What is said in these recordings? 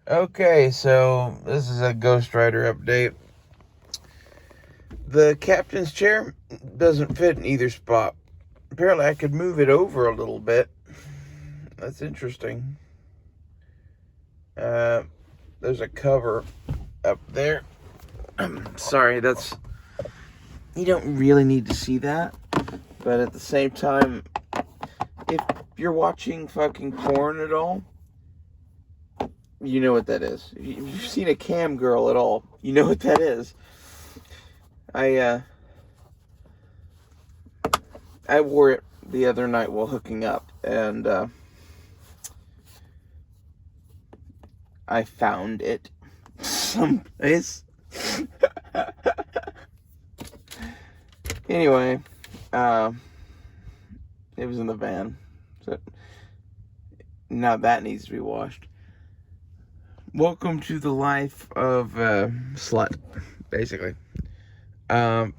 Okay, so this is a Ghost Rider update. The captain's chair doesn't fit in either spot. Apparently I could move it over a little bit. That's interesting. There's a cover up there. Sorry, you don't really need to see that. But at the same time, if you're watching fucking porn at all, you know what that is. If you've seen a cam girl at all, you know what that is. I wore it the other night while hooking up, and I found it someplace. Anyway, it was in the van, so now that needs to be washed. Welcome to the life of slut, basically. The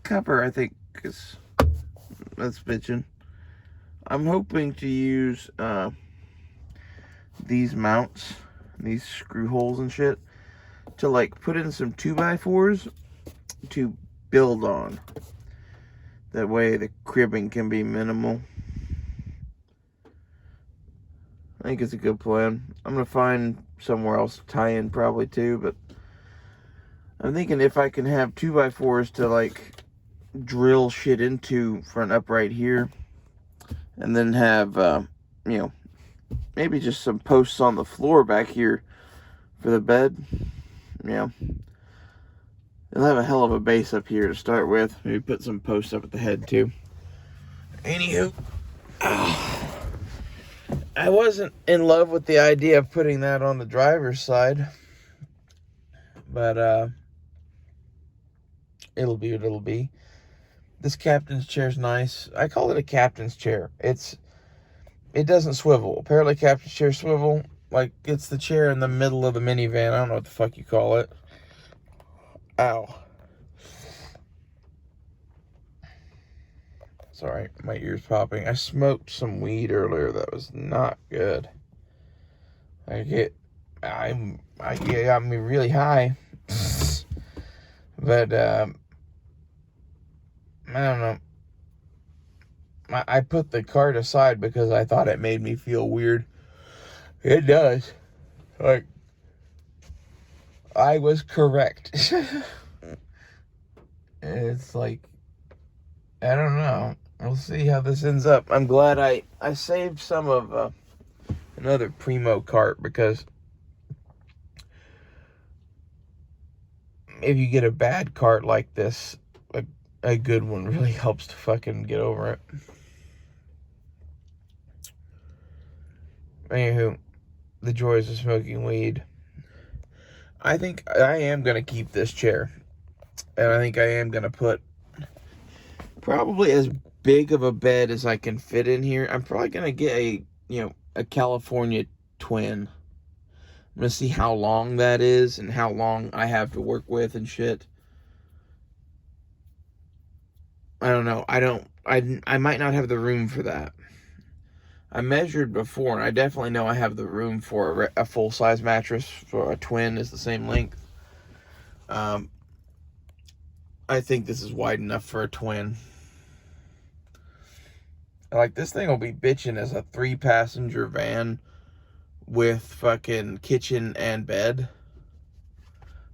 cover, I think, that's bitchin'. I'm hoping to use these mounts, these screw holes and shit, to like put in some 2x4s to build on. That way the cribbing can be minimal. I think it's a good plan. I'm gonna find somewhere else to tie in probably too, but I'm thinking if I can have 2x4s to like drill shit into for an upright here, and then have maybe just some posts on the floor back here for the bed. It'll have a hell of a base up here to start with. Maybe put some posts up at the head too. Anywho, I wasn't in love with the idea of putting that on the driver's side, but it'll be what it'll be. This captain's chair's nice. I call it a captain's chair. It doesn't swivel. Apparently captain's chairs swivel. Like, it's the chair in the middle of the minivan. I don't know what the fuck you call it. Ow. Sorry, my ear's popping. I smoked some weed earlier that was not good. It got me really high. But, I don't know. I put the cart aside because I thought it made me feel weird. It does. Like, I was correct. It's like, I don't know. We'll see how this ends up. I'm glad I saved some of another Primo cart, because if you get a bad cart like this, a good one really helps to fucking get over it. Anywho, the joys of smoking weed. I think I am going to keep this chair. And I think I am going to put probably as big of a bed as I can fit in here. I'm probably going to get a California twin. I'm going to see how long that is and how long I have to work with and shit. I don't know. I might not have the room for that. I measured before, and I definitely know I have the room for a full-size mattress. For a twin is the same length. I think this is wide enough for a twin. Like, this thing will be bitching as a 3-passenger van with fucking kitchen and bed.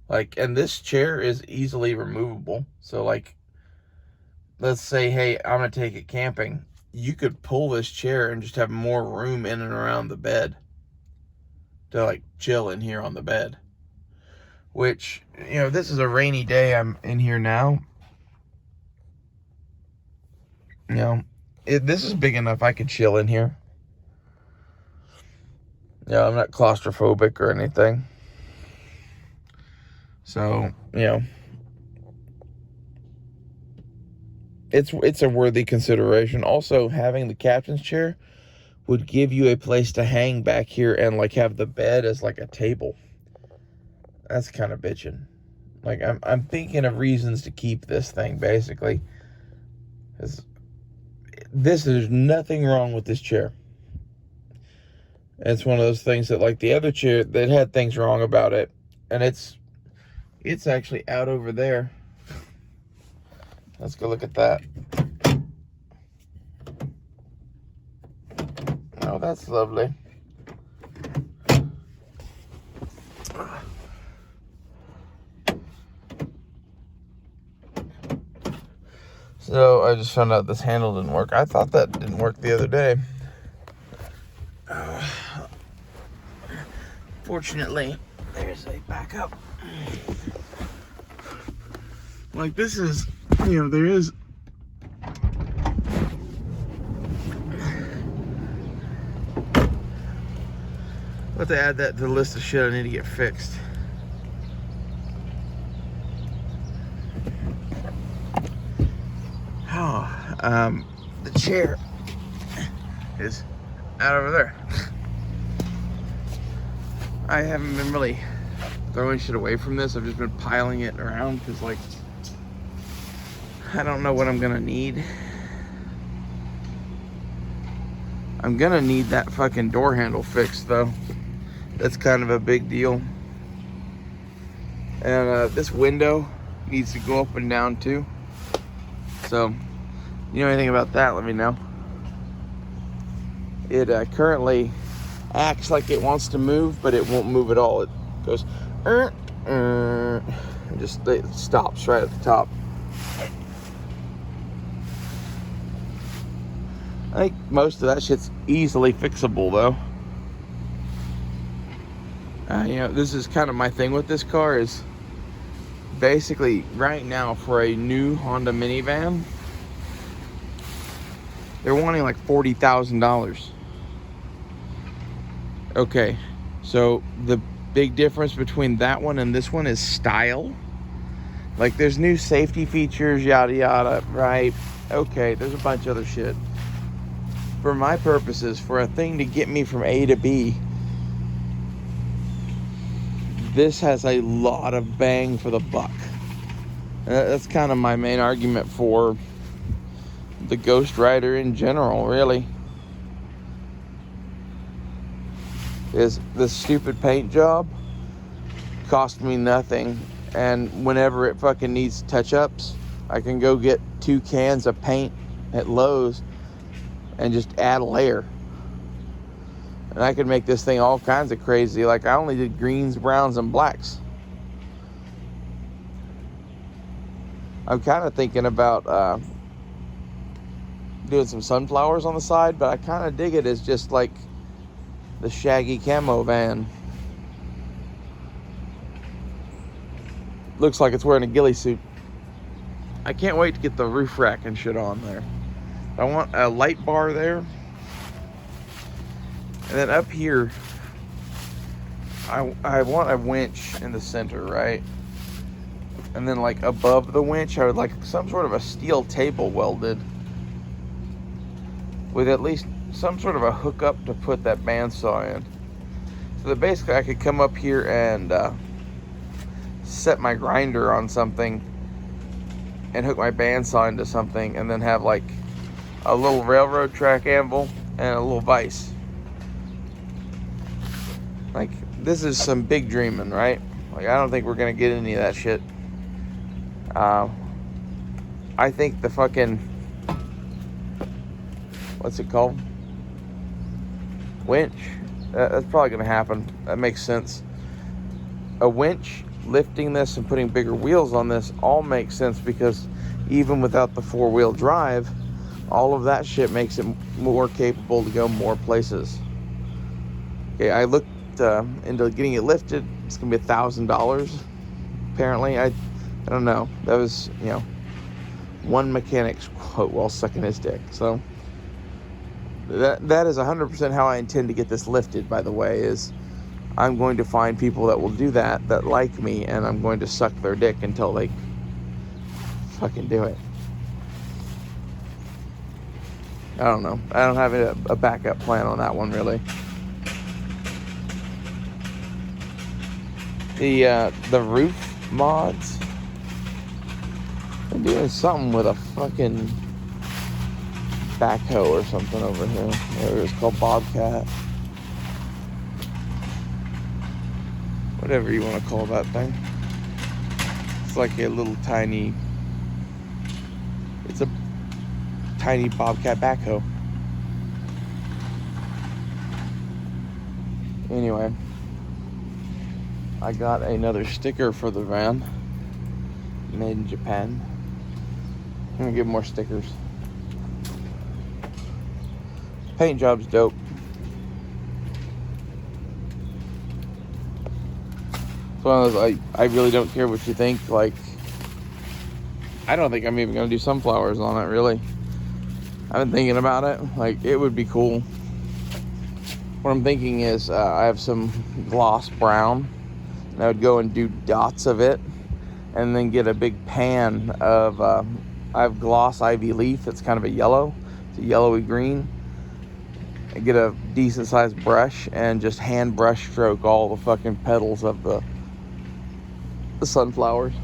Like, and this chair is easily removable. So, like, let's say, hey, I'm going to take it camping. You could pull this chair and just have more room in and around the bed to, like, chill in here on the bed. Which, this is a rainy day. I'm in here now. This is big enough I could chill in here. I'm not claustrophobic or anything. So, it's a worthy consideration. Also, having the captain's chair would give you a place to hang back here and like have the bed as like a table. That's kind of bitching. Like, I'm thinking of reasons to keep this thing, basically. There's nothing wrong with this chair. It's one of those things that, like the other chair, that had things wrong about it, and it's actually out over there. Let's go look at that. Oh, that's lovely. So I just found out this handle didn't work. I thought that didn't work the other day. Fortunately, there's a backup. Like, this is, there is. I'll have to add that to the list of shit I need to get fixed. The chair is out over there. I haven't been really throwing shit away from this. I've just been piling it around because, like, I don't know what I'm gonna need. I'm gonna need that fucking door handle fixed, though. That's kind of a big deal. And this window needs to go up and down too. So, you know anything about that, let me know. It currently acts like it wants to move, but it won't move at all. It goes, and just it stops right at the top. I think most of that shit's easily fixable, though. This is kind of my thing with this car is basically right now for a new Honda minivan, they're wanting like $40,000. Okay, so the big difference between that one and this one is style. Like, there's new safety features, yada yada, right? Okay, there's a bunch of other shit. For my purposes, for a thing to get me from A to B, this has a lot of bang for the buck. That's kind of my main argument for the Ghost Rider in general, really. Is this stupid paint job cost me nothing, and whenever it fucking needs touch-ups, I can go get 2 cans of paint at Lowe's and just add a layer. And I could make this thing all kinds of crazy. Like, I only did greens, browns, and blacks. I'm kind of thinking about doing some sunflowers on the side, but I kind of dig it as just like the shaggy camo van. Looks like it's wearing a ghillie suit. I can't wait to get the roof rack and shit on there. I want a light bar there. And then up here, I want a winch in the center, right? And then, like, above the winch, I would like some sort of a steel table welded with at least some sort of a hookup to put that bandsaw in. So that basically I could come up here and set my grinder on something and hook my bandsaw into something, and then have like a little railroad track anvil and a little vise. Like, this is some big dreaming, right? Like, I don't think we're gonna get any of that shit. I think the fucking, what's it called? Winch. That's probably gonna happen. That makes sense. A winch, lifting this and putting bigger wheels on this all makes sense, because even without the 4-wheel drive, all of that shit makes it more capable to go more places. Okay, I looked into getting it lifted. It's gonna be $1,000 apparently. I don't know. That was, one mechanic's quote while sucking his dick. So that is 100% how I intend to get this lifted, by the way, is I'm going to find people that will do that like me, and I'm going to suck their dick until they fucking do it. I don't know. I don't have a backup plan on that one, really. The roof mods, they're doing something with a fucking backhoe or something over here. It's called Bobcat. whatever you want to call that thing. It's like a little tiny, it's a tiny Bobcat backhoe. Anyway, I got another sticker for the van, made in Japan. I'm gonna get more stickers. Paint job's dope. It's one of those, I really don't care what you think. Like, I don't think I'm even gonna do sunflowers on it, really. I've been thinking about it. Like, it would be cool. What I'm thinking is, I have some gloss brown, and I would go and do dots of it, and then get a big pan of, I have gloss ivy leaf. It's kind of a yellow. It's a yellowy green. I get a decent sized brush and just hand brush stroke all the fucking petals of the sunflowers.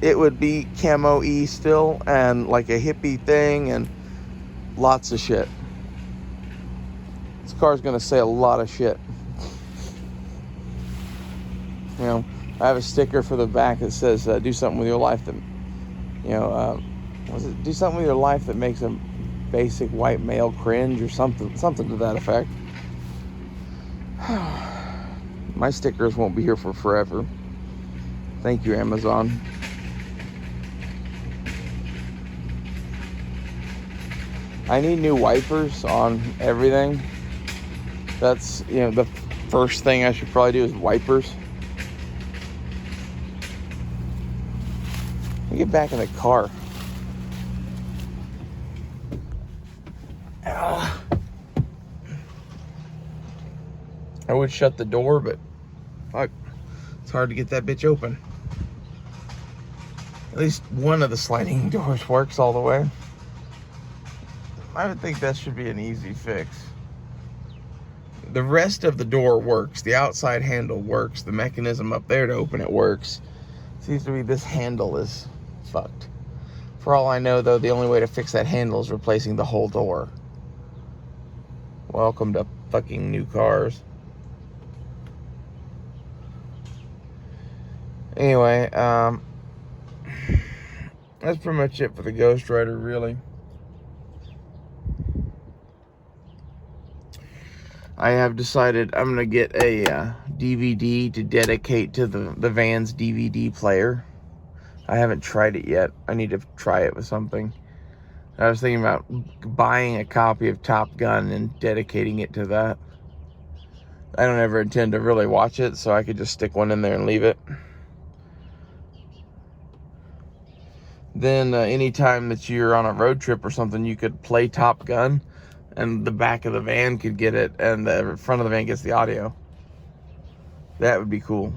It would be camo-y still, and like a hippie thing, and lots of shit. This car's gonna say a lot of shit. You know, I have a sticker for the back that says, do something with your life that, you know, do something with your life that makes a basic white male cringe, or something to that effect. My stickers won't be here for forever. Thank you, Amazon. I need new wipers on everything. That's, you know, the first thing I should probably do is wipers. Let me get back in the car. Ow. I would shut the door, but fuck, it's hard to get that bitch open. At least one of the sliding doors works all the way. I would think that should be an easy fix. The rest of the door works. The outside handle works. The mechanism up there to open it works. It seems to be this handle is fucked. For all I know, though, the only way to fix that handle is replacing the whole door. Welcome to fucking new cars. Anyway, that's pretty much it for the Ghost Rider, really. I have decided I'm going to get a DVD to dedicate to the van's DVD player. I haven't tried it yet. I need to try it with something. I was thinking about buying a copy of Top Gun and dedicating it to that. I don't ever intend to really watch it, so I could just stick one in there and leave it. Then anytime that you're on a road trip or something, you could play Top Gun, and the back of the van could get it, and the front of the van gets the audio. That would be cool.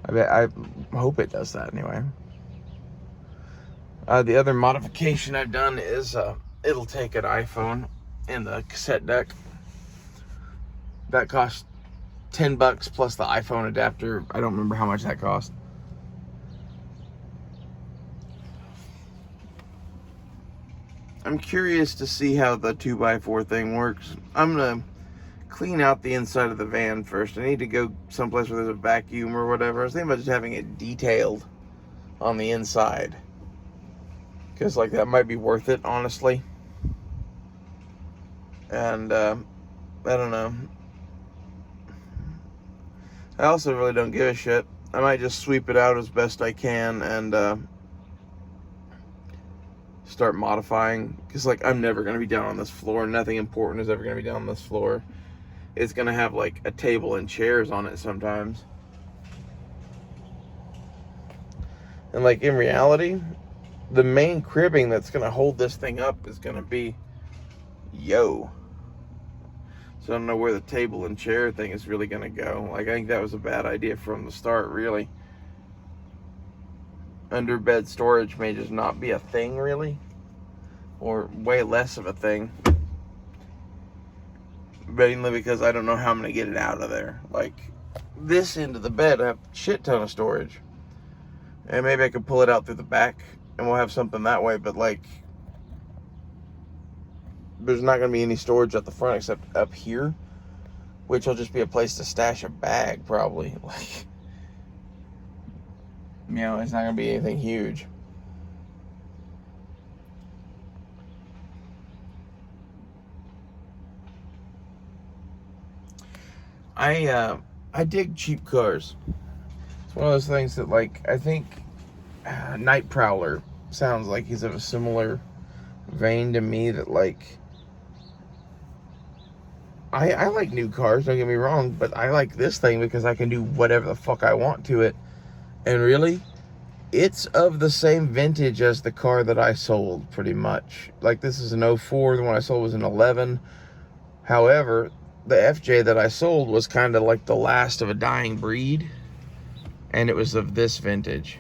I hope it does that anyway. The other modification I've done is it'll take an iPhone in the cassette deck. That costs $10 plus the iPhone adapter. I don't remember how much that cost. I'm curious to see how the 2x4 thing works. I'm gonna clean out the inside of the van first. I need to go someplace where there's a vacuum or whatever. I was thinking about just having it detailed on the inside, because like that might be worth it, honestly. And I don't know. I also really don't give a shit. I might just sweep it out as best I can and start modifying, because like I'm never going to be down on this floor. Nothing important is ever going to be down on this floor. It's going to have like a table and chairs on it sometimes. And like in reality, the main cribbing that's going to hold this thing up is going to be So I don't know where the table and chair thing is really going to go. Like, I think that was a bad idea from the start, really. Under bed storage may just not be a thing, really. Or way less of a thing. Mainly because I don't know how I'm going to get it out of there. Like, this end of the bed, I have a shit ton of storage. And maybe I could pull it out through the back and we'll have something that way. But, like, there's not going to be any storage at the front except up here. which will just be a place to stash a bag, probably. Like, you know, it's not going to be anything huge. I dig cheap cars. It's one of those things that, like, I think Night Prowler sounds like he's of a similar vein to me, that, like, I like new cars, don't get me wrong, but I like this thing because I can do whatever the fuck I want to it. And really, it's of the same vintage as the car that I sold, pretty much. Like, this is an 04, the one I sold was an 11. However, the FJ that I sold was kind of like the last of a dying breed, and it was of this vintage.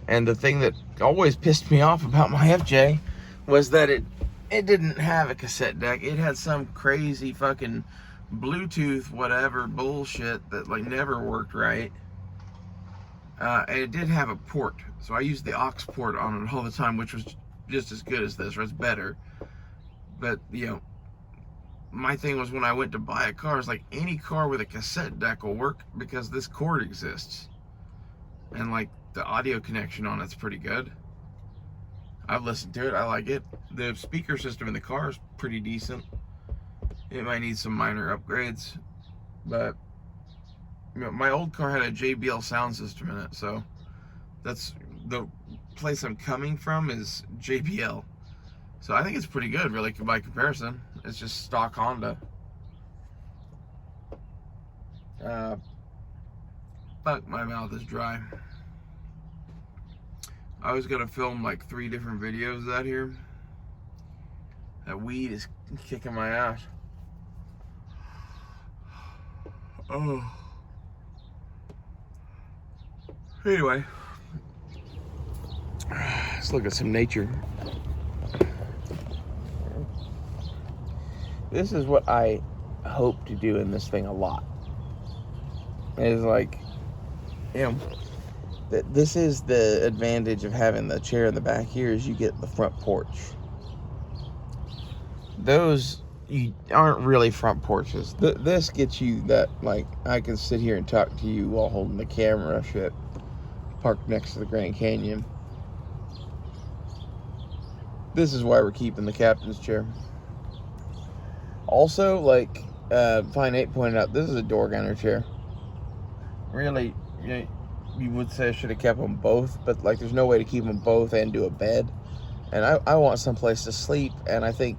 And the thing that always pissed me off about my FJ was that it didn't have a cassette deck. It had some crazy fucking Bluetooth whatever bullshit that, like, never worked right. And it did have a port, so I used the aux port on it all the time, which was just as good as this, or it's better. But, you know, my thing was, when I went to buy a car, it's like, any car with a cassette deck will work because this cord exists. And, like, the audio connection on it's pretty good. I've listened to it, I like it. The speaker system in the car is pretty decent. It might need some minor upgrades, but, you know, my old car had a JBL sound system in it, so that's the place I'm coming from, is JBL. So I think it's pretty good, really, by comparison. It's just stock Honda. Fuck, my mouth is dry. I was gonna film like 3 different videos out here. That weed is kicking my ass. Oh. Anyway, let's look at some nature. This is what I hope to do in this thing a lot. It's like, you know, this is the advantage of having the chair in the back here, is you get the front porch. Those aren't really front porches. This gets you that, like, I can sit here and talk to you while holding the camera shit, parked next to the Grand Canyon. This is why we're keeping the captain's chair. Also, like Fine 8 pointed out, this is a door gunner chair. Really, you would say I should have kept them both, but, like, there's no way to keep them both and do a bed. And I want someplace to sleep, and I think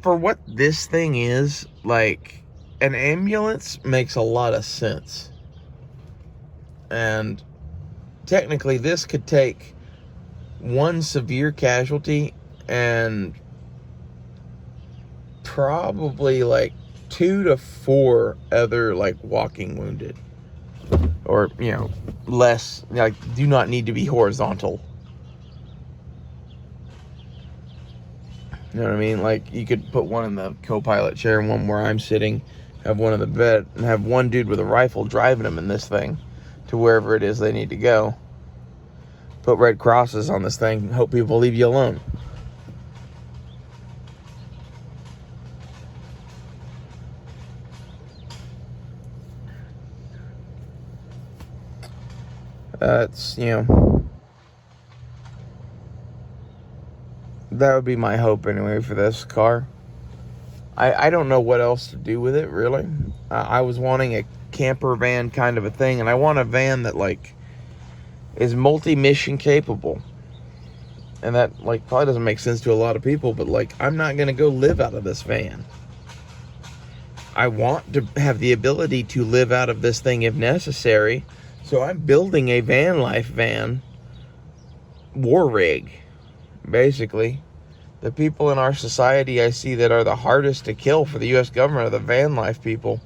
for what this thing is, like, an ambulance makes a lot of sense. And technically this could take one severe casualty and probably like 2 to 4 other, like, walking wounded, or, you know, less, like, do not need to be horizontal. You know what I mean? Like, you could put one in the co-pilot chair and one where I'm sitting, have one in the bed, and have one dude with a rifle driving them in this thing to wherever it is they need to go. Put red crosses on this thing, hope people leave you alone. That's, you know, that would be my hope anyway for this car. I don't know what else to do with it, really. I was wanting a camper van kind of a thing, and I want a van that, like, is multi-mission capable. And that, like, probably doesn't make sense to a lot of people, but, like, I'm not going to go live out of this van. I want to have the ability to live out of this thing if necessary. So I'm building a van life van war rig, basically. The people in our society I see that are the hardest to kill for the U.S. government are the van life people.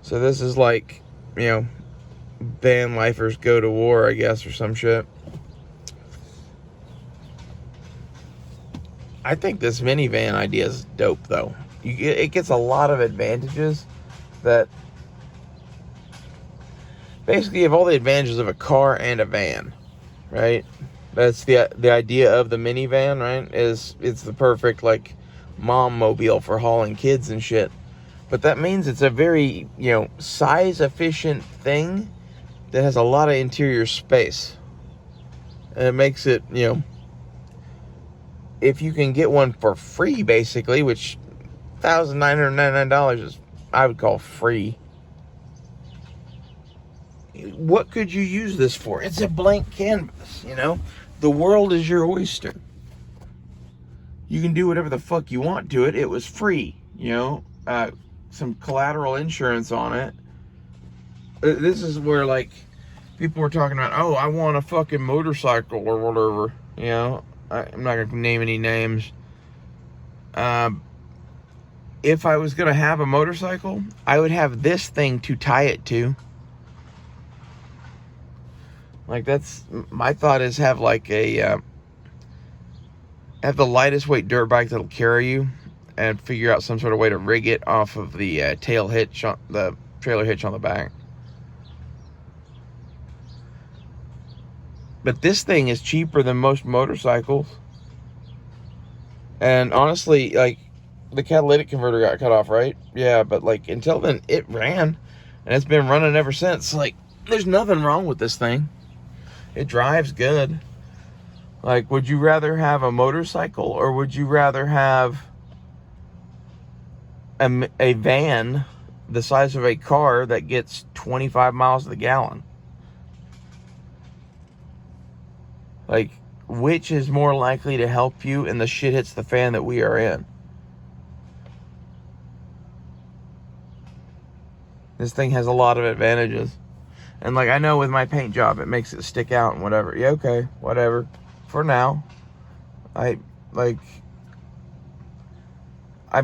So this is like, you know, van lifers go to war, I guess, or some shit. I think this minivan idea is dope, though. It gets a lot of advantages that basically have all the advantages of a car and a van, right? That's the idea of the minivan, right? It's the perfect like mom mobile for hauling kids and shit. But that means it's a very, size efficient thing that has a lot of interior space. And it makes it, if you can get one for free, basically, which $1,999 is, I would call free. What could you use this for? It's a blank canvas, The world is your oyster. You can do whatever the fuck you want to it. It was free, some collateral insurance on it. This is where, like, people were talking about, oh, I want a fucking motorcycle or whatever, I'm not going to name any names. If I was going to have a motorcycle, I would have this thing to tie it to. Like, that's, my thought is have like have the lightest weight dirt bike that'll carry you, and figure out some sort of way to rig it off of the tail hitch, on the trailer hitch on the back. But this thing is cheaper than most motorcycles. And honestly, like, the catalytic converter got cut off, right? Yeah, but like, until then, it ran. And it's been running ever since. Like, there's nothing wrong with this thing. It drives good. Like, would you rather have a motorcycle, or would you rather have a van the size of a car that gets 25 miles to the gallon? Like, which is more likely to help you in the shit hits the fan that we are in? This thing has a lot of advantages. And like, I know with my paint job, it makes it stick out and whatever. Yeah, okay, whatever. For now, I'm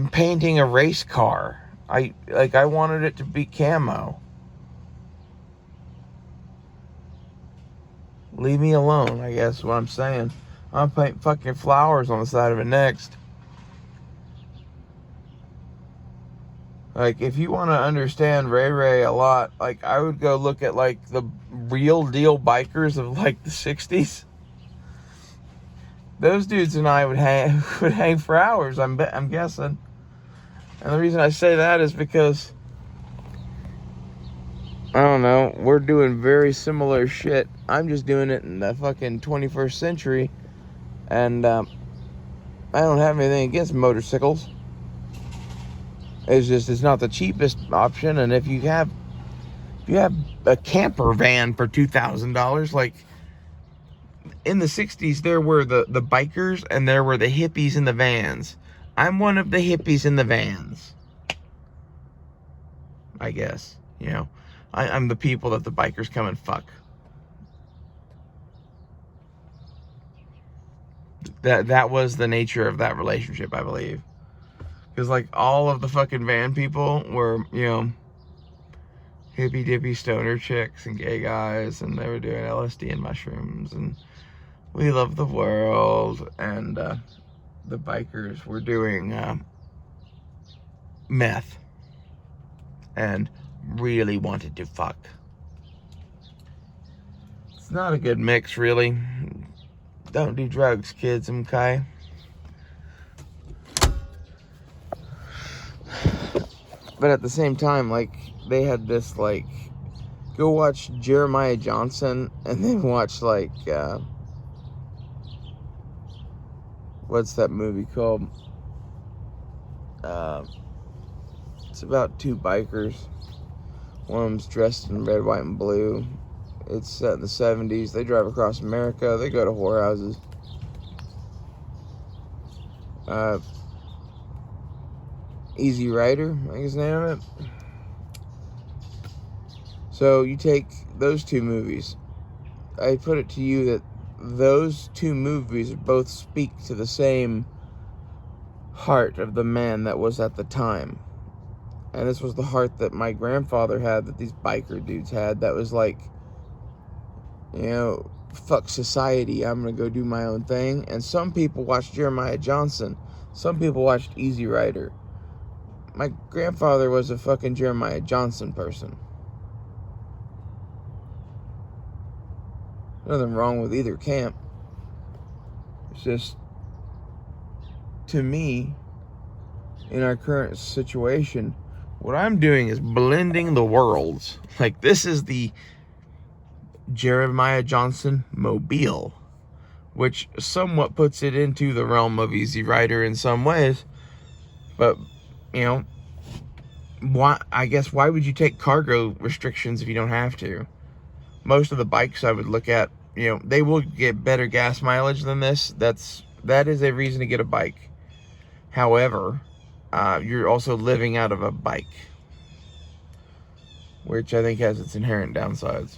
painting a race car. I wanted it to be camo. Leave me alone, I guess is what I'm saying. I'll paint fucking flowers on the side of it next. Like, if you want to understand Ray Ray a lot, like, I would go look at, like, the real deal bikers of, like, the 60s. Those dudes and I would hang for hours, I'm guessing. And the reason I say that is because, I don't know, we're doing very similar shit. I'm just doing it in the fucking 21st century. And I don't have anything against motorcycles. It's just, it's not the cheapest option. And if you have a camper van for $2,000, like, in the 60s, there were the bikers and there were the hippies in the vans. I'm one of the hippies in the vans, I guess. I'm the people that the bikers come and fuck. That was the nature of that relationship, I believe. Because, like, all of the fucking van people were, hippy dippy stoner chicks and gay guys, and they were doing LSD and mushrooms, and we love the world. And the bikers were doing meth and really wanted to fuck. It's not a good mix, really. Don't do drugs, kids, okay? But at the same time, like, they had this, like, go watch Jeremiah Johnson and then watch, like, what's that movie called? It's about two bikers. One of them's dressed in red, white, and blue. It's set in the 70s. They drive across America. They go to whorehouses. Easy Rider, I guess the name of it. So you take those two movies. I put it to you that those two movies both speak to the same heart of the man that was at the time. And this was the heart that my grandfather had, that these biker dudes had, that was like, fuck society, I'm gonna go do my own thing. And some people watched Jeremiah Johnson. Some people watched Easy Rider. My grandfather was a fucking Jeremiah Johnson person. Nothing wrong with either camp. It's just, to me, in our current situation, what I'm doing is blending the worlds. Like, this is the Jeremiah Johnson Mobile, which somewhat puts it into the realm of Easy Rider in some ways. But, you know, why would you take cargo restrictions if you don't have to? Most of the bikes I would look at, you know, they will get better gas mileage than this. That is a reason to get a bike. However, you're also living out of a bike, which I think has its inherent downsides.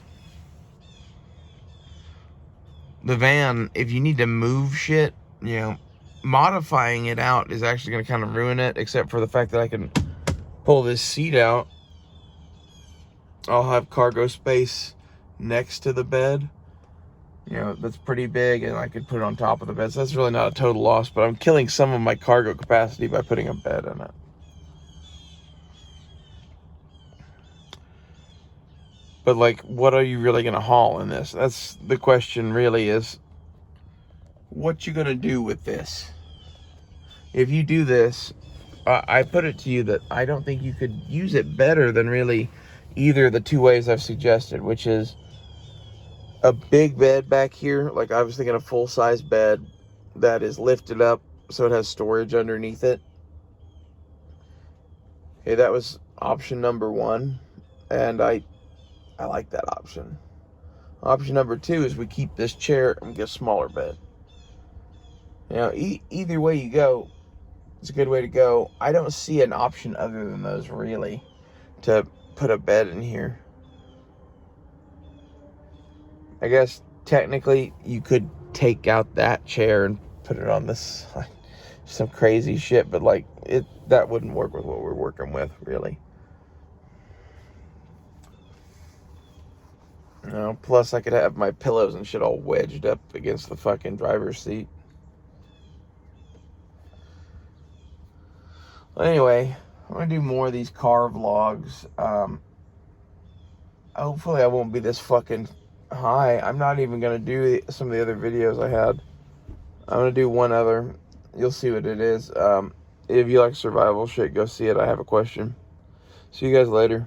The van, if you need to move shit, you know, modifying it out is actually going to kind of ruin it, except for the fact that I can pull this seat out. I'll have cargo space next to the bed. You know, that's pretty big, and I could put it on top of the bed. So that's really not a total loss, but I'm killing some of my cargo capacity by putting a bed in it. But, like, what are you really going to haul in this? That's the question, really, is what you going to do with this? If you do this, I put it to you that I don't think you could use it better than really either of the two ways I've suggested, which is a big bed back here. Like, I was thinking a full-size bed that is lifted up so it has storage underneath it. Okay, that was option number one, and I like that option. Option number two is we keep this chair and get a smaller bed. You know, either way you go, it's a good way to go. I don't see an option other than those, really, to put a bed in here. I guess technically you could take out that chair and put it on this, like, some crazy shit, but like that wouldn't work with what we're working with, really. You know, plus I could have my pillows and shit all wedged up against the fucking driver's seat. Well, anyway, I'm gonna do more of these car vlogs. Hopefully I won't be this fucking high. I'm not even gonna do some of the other videos I had. I'm gonna do one other. You'll see what it is. If you like survival shit, go see it. I have a question. See you guys later.